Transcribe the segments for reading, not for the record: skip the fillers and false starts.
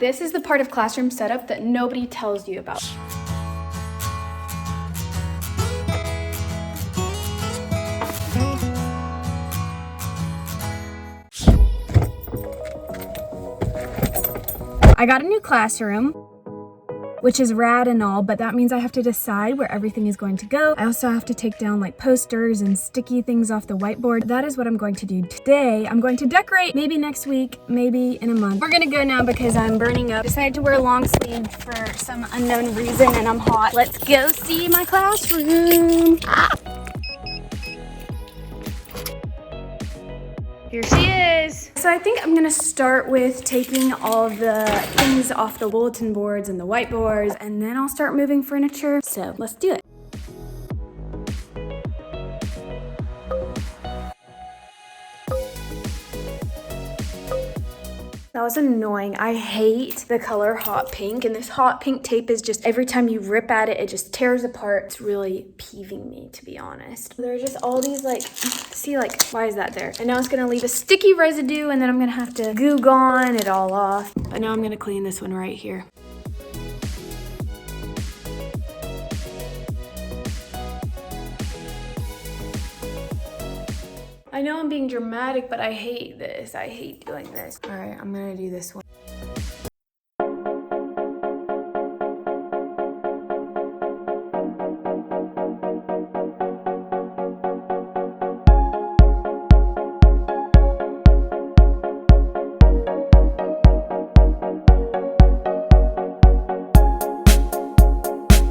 This is the part of classroom setup that nobody tells you about. I got a new classroom, which is rad and all, but that means I have to decide where everything is going to go. I also have to take down like posters and sticky things off the whiteboard. That is what I'm going to do today. I'm going to decorate maybe next week, maybe in a month. We're gonna go now because I'm burning up. Decided to wear long sleeve for some unknown reason and I'm hot. Let's go see my classroom. Here she is. So I think I'm gonna start with taking all the things off the bulletin boards and the whiteboards, and then I'll start moving furniture. So let's do it. That was annoying. I hate the color hot pink, and this hot pink tape is just, every time you rip at it, it just tears apart. It's really peeving me, to be honest. There are just all these like, see, like, why is that there? And now it's gonna leave a sticky residue, and then I'm gonna have to Goo Gone it all off. But now I'm gonna clean this one right here. I know I'm being dramatic, but I hate this. I hate doing this. All right, I'm gonna do this one.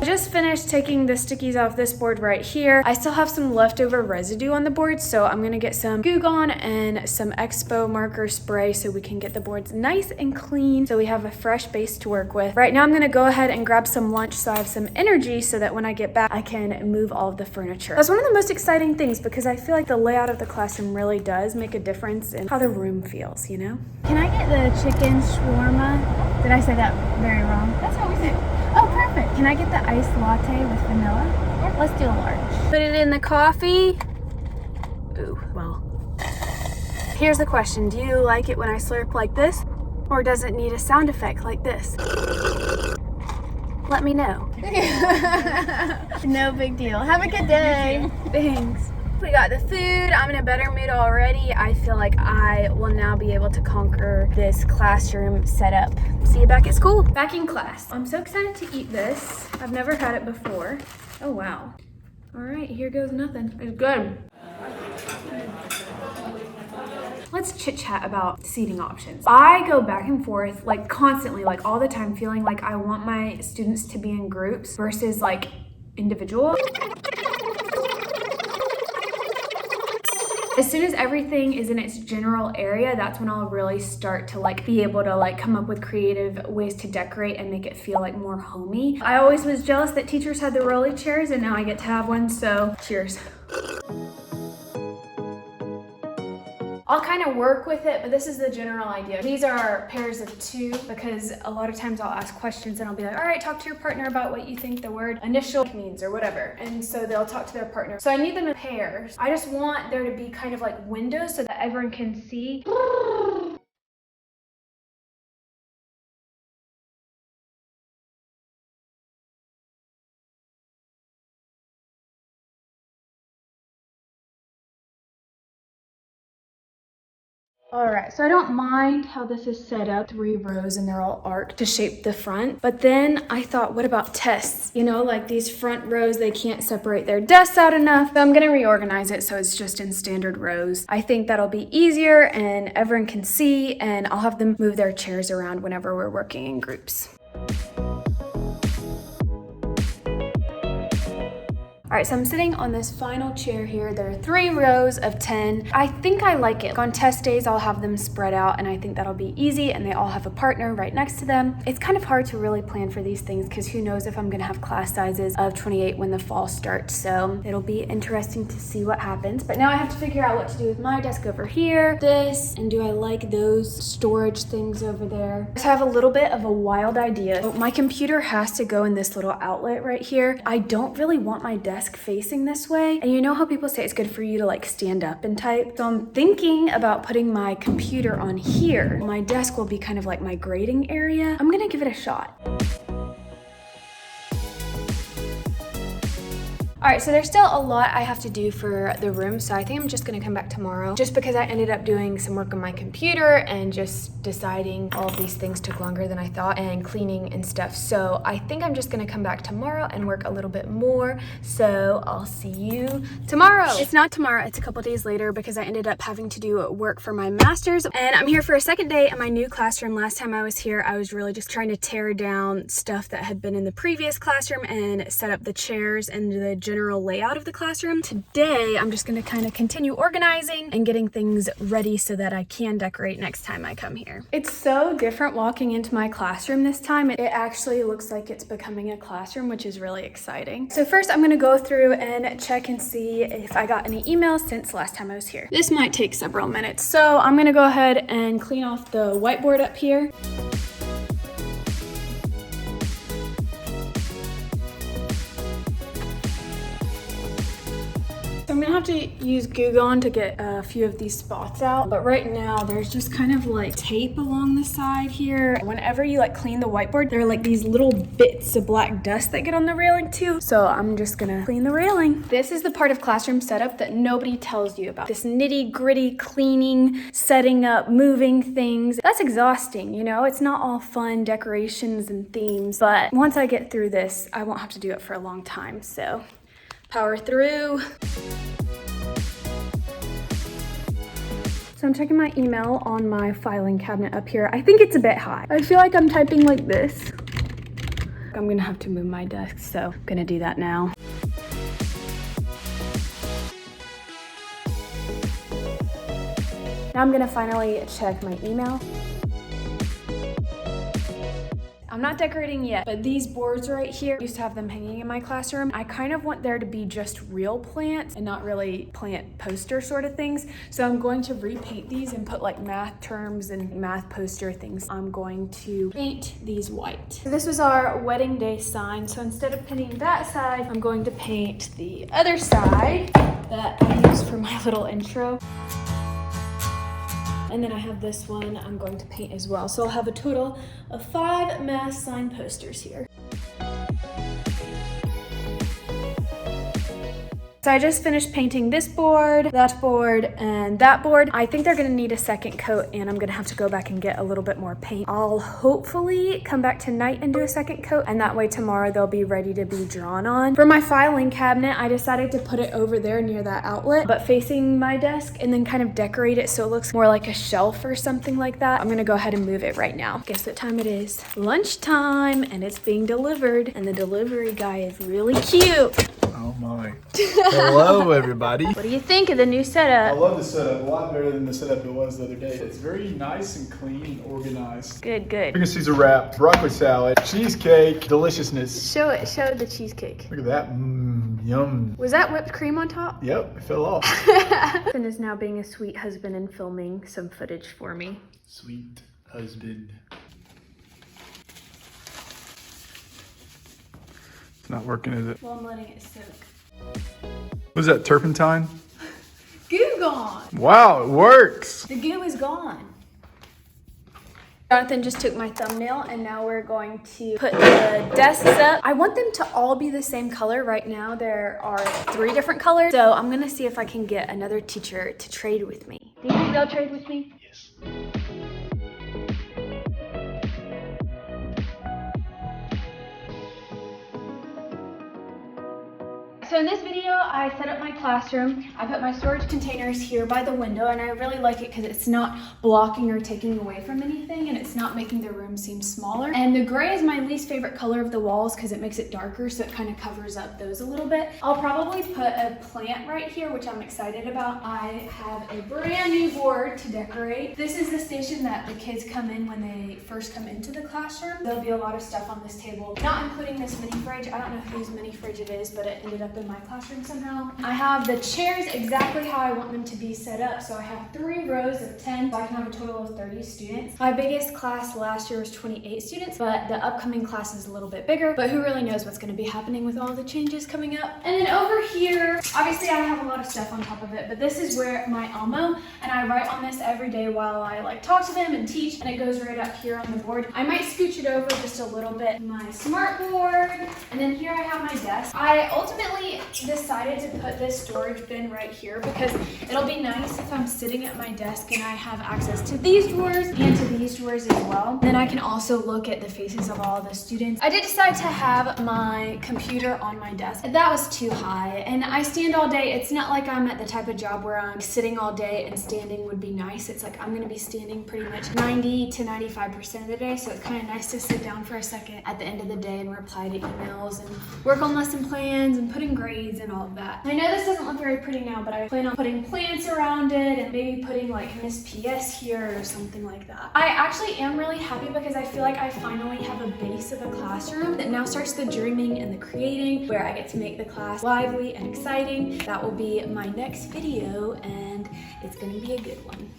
Just finished taking the stickies off this board right here. I still have some leftover residue on the board, so I'm gonna get some Goo Gone and some Expo marker spray so we can get the boards nice and clean so we have a fresh base to work with. Right now I'm gonna go ahead and grab some lunch so I have some energy so that when I get back I can move all of the furniture. That's one of the most exciting things because I feel like the layout of the classroom really does make a difference in how the room feels, you know? Can I get the chicken shawarma? Did I say that very wrong? That's how we say it. Oh, perfect. Can I get the iced latte with vanilla? Yeah. Let's do a large. Put it in the coffee. Ooh, well. Here's the question. Do you like it when I slurp like this? Or does it need a sound effect like this? Let me know. No big deal. Have a good day. Thanks. We got the food. I'm in a better mood already. I feel like I will now be able to conquer this classroom setup. See you back at school. Back in class. I'm so excited to eat this. I've never had it before. Oh, wow. All right, here goes nothing. It's good. Let's chit chat about seating options. I go back and forth like constantly, like all the time, feeling like I want my students to be in groups versus like individual. As soon as everything is in its general area, that's when I'll really start to like be able to like come up with creative ways to decorate and make it feel like more homey. I always was jealous that teachers had the rolly chairs and now I get to have one, so cheers. I'll kind of work with it, but this is the general idea. These are pairs of two because a lot of times I'll ask questions and I'll be like, all right, talk to your partner about what you think the word initial means or whatever. And so they'll talk to their partner. So I need them in pairs. I just want there to be kind of like windows so that everyone can see. All right, so I don't mind how this is set up, 3 rows and they're all arched to shape the front. But then I thought, what about tests? You know, like these front rows, they can't separate their desks out enough. So I'm gonna reorganize it so it's just in standard rows. I think that'll be easier and everyone can see, and I'll have them move their chairs around whenever we're working in groups. All right, so I'm sitting on this final chair here. There are 3 rows of 10. I think I like it. On test days, I'll have them spread out and I think that'll be easy, and they all have a partner right next to them. It's kind of hard to really plan for these things because who knows if I'm gonna have class sizes of 28 when the fall starts. So it'll be interesting to see what happens. But now I have to figure out what to do with my desk over here, this, and do I like those storage things over there? So I have a little bit of a wild idea. So my computer has to go in this little outlet right here. I don't really want my desk desk facing this way. And you know how people say it's good for you to like stand up and type? So I'm thinking about putting my computer on here. My desk will be kind of like my grading area. I'm gonna give it a shot. All right, so there's still a lot I have to do for the room, so I think I'm just gonna come back tomorrow just because I ended up doing some work on my computer and just deciding all of these things took longer than I thought and cleaning and stuff. So I think I'm just gonna come back tomorrow and work a little bit more. So I'll see you tomorrow. It's not tomorrow, it's a couple days later because I ended up having to do work for my master's, and I'm here for a second day at my new classroom. Last time I was here, I was really just trying to tear down stuff that had been in the previous classroom and set up the chairs and the general layout of the classroom. Today, I'm just gonna kind of continue organizing and getting things ready so that I can decorate next time I come here. It's so different walking into my classroom this time. It actually looks like it's becoming a classroom, which is really exciting. So first, I'm gonna go through and check and see if I got any emails since last time I was here. This might take several minutes. So I'm gonna go ahead and clean off the whiteboard up here. So I'm gonna have to use Goo Gone to get a few of these spots out. But right now there's just kind of like tape along the side here. Whenever you like clean the whiteboard, there are like these little bits of black dust that get on the railing too. So I'm just gonna clean the railing. This is the part of classroom setup that nobody tells you about. This nitty gritty cleaning, setting up, moving things. That's exhausting, you know? It's not all fun decorations and themes. But once I get through this, I won't have to do it for a long time. So power through. So I'm checking my email on my filing cabinet up here. I think it's a bit high. I feel like I'm typing like this. I'm gonna have to move my desk, so I'm gonna do that now. Now I'm gonna finally check my email. I'm not decorating yet, but these boards right here, I used to have them hanging in my classroom. I kind of want there to be just real plants and not really plant poster sort of things. So I'm going to repaint these and put like math terms and math poster things. I'm going to paint these white. So this was our wedding day sign. So instead of painting that side, I'm going to paint the other side that I used for my little intro. And then I have this one I'm going to paint as well. So I'll have a total of 5 math sign posters here. So I just finished painting this board, that board, and that board. I think they're gonna need a second coat and I'm gonna have to go back and get a little bit more paint. I'll hopefully come back tonight and do a second coat, and that way tomorrow they'll be ready to be drawn on. For my filing cabinet, I decided to put it over there near that outlet, but facing my desk, and then kind of decorate it so it looks more like a shelf or something like that. I'm gonna go ahead and move it right now. Guess what time it is? Lunchtime, and it's being delivered, and the delivery guy is really cute. Oh my. Hello everybody. What do you think of the new setup? I love the setup, a lot better than the setup it was the other day. It's very nice and clean and organized. Good, good. Chicken Caesar wrap, broccoli salad, cheesecake, deliciousness. Show it, show the cheesecake. Look at that, yum. Was that whipped cream on top? Yep, it fell off. Ethan is now being a sweet husband and filming some footage for me. Sweet husband. It's not working, is it? Well, I'm letting it soak. Was that turpentine? Goo gone! Wow, it works. The goo is gone. Jonathan just took my thumbnail and now we're going to put the desks up. I want them to all be the same color. Right now there are 3 different colors. So I'm gonna see if I can get another teacher to trade with me. Do you think they'll trade with me? Yes. So in this video, I set up my classroom. I put my storage containers here by the window, and I really like it because it's not blocking or taking away from anything, and it's not making the room seem smaller. And the gray is my least favorite color of the walls because it makes it darker, so it kind of covers up those a little bit. I'll probably put a plant right here, which I'm excited about. I have a brand new board to decorate. This is the station that the kids come in when they first come into the classroom. There'll be a lot of stuff on this table, not including this mini fridge. I don't know whose mini fridge it is, but it ended up in my classroom somehow. I have the chairs exactly how I want them to be set up. So I have 3 rows of 10, so I can have a total of 30 students. My biggest class last year was 28 students, but the upcoming class is a little bit bigger, but who really knows what's gonna be happening with all the changes coming up. And then over here, obviously I have a lot of stuff on top of it, but this is where my Elmo, and I write on this every day while I like talk to them and teach, and it goes right up here on the board. I might scooch it over just a little bit. My smart board, and then here I have my desk. I ultimately decided to put this storage bin right here because it'll be nice if I'm sitting at my desk and I have access to these drawers and to these drawers as well. Then I can also look at the faces of all the students. I did decide to have my computer on my desk. That was too high, and I stand all day. It's not like I'm at the type of job where I'm sitting all day and standing would be nice. It's like I'm gonna be standing pretty much 90 to 95% of the day, so it's kind of nice to sit down for a second at the end of the day and reply to emails and work on lesson plans and put in grades and all of that. I know this doesn't look very pretty now, but I plan on putting plants around it and maybe putting like Miss PS here or something like that. I actually am really happy because I feel like I finally have a base of a classroom that now starts the dreaming and the creating, where I get to make the class lively and exciting. That will be my next video, and it's gonna be a good one.